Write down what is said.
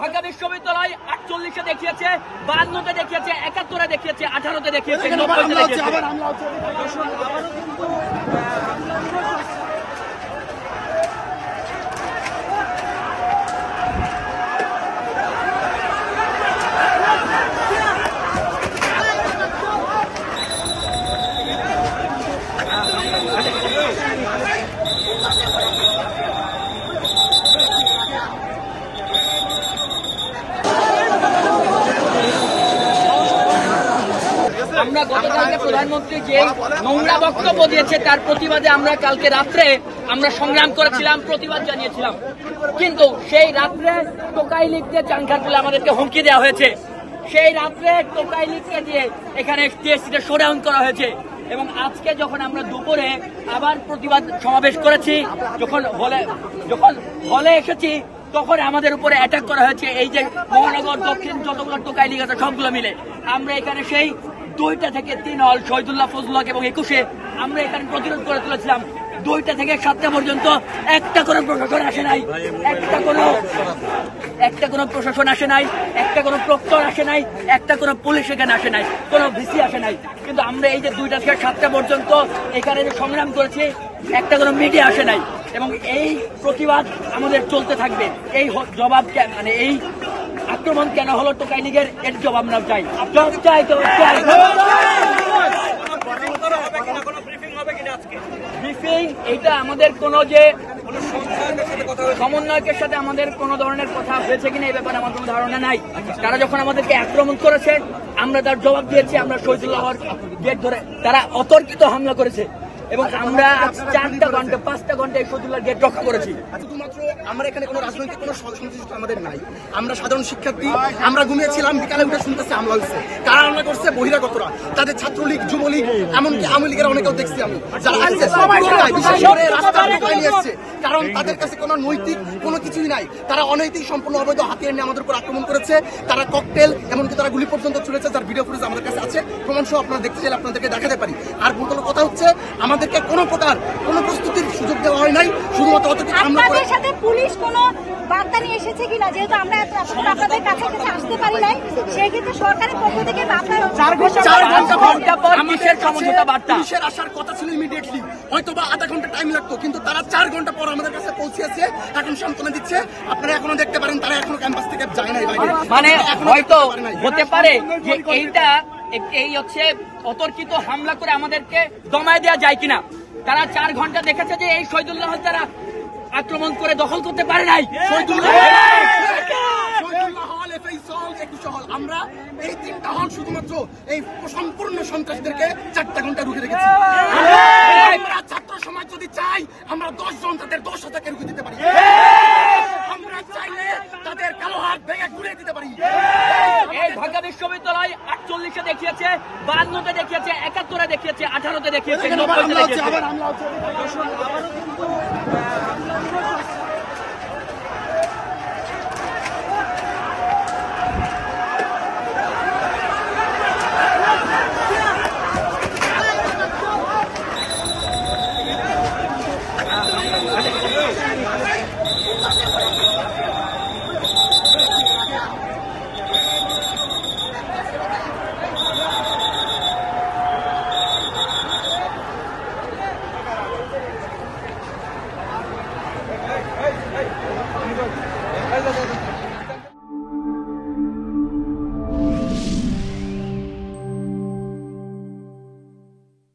ঢাকা বিশ্ববিদ্যালয় 48-এ দেখিয়েছে, 52-তে দেখিয়েছে, 71-এ দেখিয়েছে, 18-তে দেখিয়েছে, 90-তে দেখিয়েছে। আমরা গতকালকে প্রধানমন্ত্রী যে নোংরা বক্তব্য দিয়েছে তার প্রতিবাদে আমরা কালকে রাত্রে আমরা সংগ্রাম করেছিলাম, প্রতিবাদ জানিয়েছিলাম, কিন্তু সেই রাত্রে টোকাই লিখতে চাঙ্খার বলে আমাদেরকে হুমকি দেওয়া হয়েছে। সেই রাত্রে টোকাই লিখতে দিয়ে এখানে টিএসসিতে শোডাউন করা হয়েছে এবং আজকে যখন আমরা দুপুরে আবার প্রতিবাদ সমাবেশ করেছি, যখন হলে এসেছি তখন আমাদের উপরে অ্যাটাক করা হয়েছে। এই যে মহানগর দক্ষিণ যতগুলো টোকাই লিগ আছে সবগুলো মিলে আমরা এখানে সেই 2টা থেকে 3 হল শহীদুল্লাহ, ফজলুল্লাহ এবং 21-এ আমরা এখানে প্রতিরোধ করে তুলেছিলাম। 2টা থেকে 7টা পর্যন্ত একটা কোনো প্রশাসন আসে নাই, একটা কোনো প্রশাসন আসে নাই, একটা কোনো প্রক্টর আসে নাই, একটা কোনো পুলিশ এখানে আসে নাই, কোনো ভিসি আসে নাই। কিন্তু আমরা এই যে 2টা থেকে 7টা পর্যন্ত এখানে যে সংগ্রাম করেছি, একটা কোনো মিডিয়া আসে নাই এবং এই প্রতিবাদ আমাদের চলতে থাকবে। এই জবাব মানে এই আক্রমণ কেন হলো টোকাই লীগের, এর জবাব আমরা চাই। ব্রিফিং এটা আমাদের কোনো যে সমন্বয়কের সাথে আমাদের কোনো ধরনের কথা হয়েছে কিনা এই ব্যাপারে আমার কোনো ধারণা নাই। তারা যখন আমাদেরকে আক্রমণ করেছে আমরা তার জবাব দিয়েছি। আমরা শহীদুল্লাহর গেট ধরে তারা অতর্কিত হামলা করেছে এবং আমরা 4টা ঘন্টা 5টা ঘন্টা এই শহীদুল্লাহর গেট রক্ষা করেছি। শুধুমাত্র আমরা এখানে কোনো রাজনৈতিক কোনো সংশ্লিষ্ট আমাদের নাই। আমরা সাধারণ শিক্ষার্থী, আমরা ঘুমিয়েছিলাম, বিকালে উঠে শুনতেছি হামলা হয়েছে। কারা হামলা করছে? বহিরাগতরা, তাদের ছাত্রলীগ, যুবলীগ, এমনকি আওয়ামী লীগের অনেকেও দেখছি আমি, যারা আসছে বিশেষ করে রাস্তায় ঢোকায় নিয়ে এসছে। কারণ তাদের কাছে কোনো নৈতিক কোনো কিছুই নাই। তারা অনৈতিক সম্পূর্ণ অবৈধ হাতিয়ার নিয়ে আমাদের উপর আক্রমণ করেছে। তারা ককটেল, এমনকি তারা গুলি পর্যন্ত ছুড়েছে, যার ভিডিও ফুটেজ আমাদের কাছে আছে, প্রমাণ সহ আপনারা দেখতে চাইলে আপনাদেরকে দেখাতে পারি। আর মূল কথা হচ্ছে আমাদেরকে কোনো প্রকার কোনো প্রস্তুতির সুযোগ দেওয়া হয় নাই। শুধুমাত্র আপনাদের সাথে পুলিশ কোনো বার্তা নিয়ে এসেছে কিনা? যেহেতু আমরা আপনাদের কাছে আসতে পারি নাই, সেই ক্ষেত্রে সরকারের পক্ষ থেকে পুলিশের আসার কথা ছিল ইমিডিয়েটলি, হয়তো বা আধা ঘন্টা টাইম লাগতো, কিন্তু তারা 4 ঘন্টা পর আমাদের কাছে পৌঁছেছে। এখন সান্ত্বনা দিচ্ছে, আপনারা এখনো দেখতে পারেন তারা এখনো ক্যাম্পাস থেকে যায় নাই বাইরে। মানে হয়তো হতে পারে যে এইটা এই হচ্ছে অতর্কিত হামলা করে আমাদেরকে দমায় দেওয়া যায় কিনা। তারা 4 ঘন্টা দেখেছে যে এই শহীদুল্লাহ তারা আক্রমণ করে দখল করতে পারে নাই। আমরা এই 3টা হল শুধুমাত্র এই সম্পূর্ণ সন্ত্রাসীদেরকে 4টা ঘন্টা রুখে রেখেছি। আমরা ছাত্র সমাজ যদি চাই আমরা 10 জন তাদের 10,000-কে রুখে দিতে পারি। আমরা চাইলে তাদের কালো হাত ভেঙে ঘুরিয়ে দিতে পারি। এই ঢাকা বিশ্ববিদ্যালয় 48-এ দেখিয়েছে, 52-তে দেখিয়েছে, 71-এ দেখিয়েছে, 18-তে দেখিয়েছে, 90-তে দেখিয়েছে।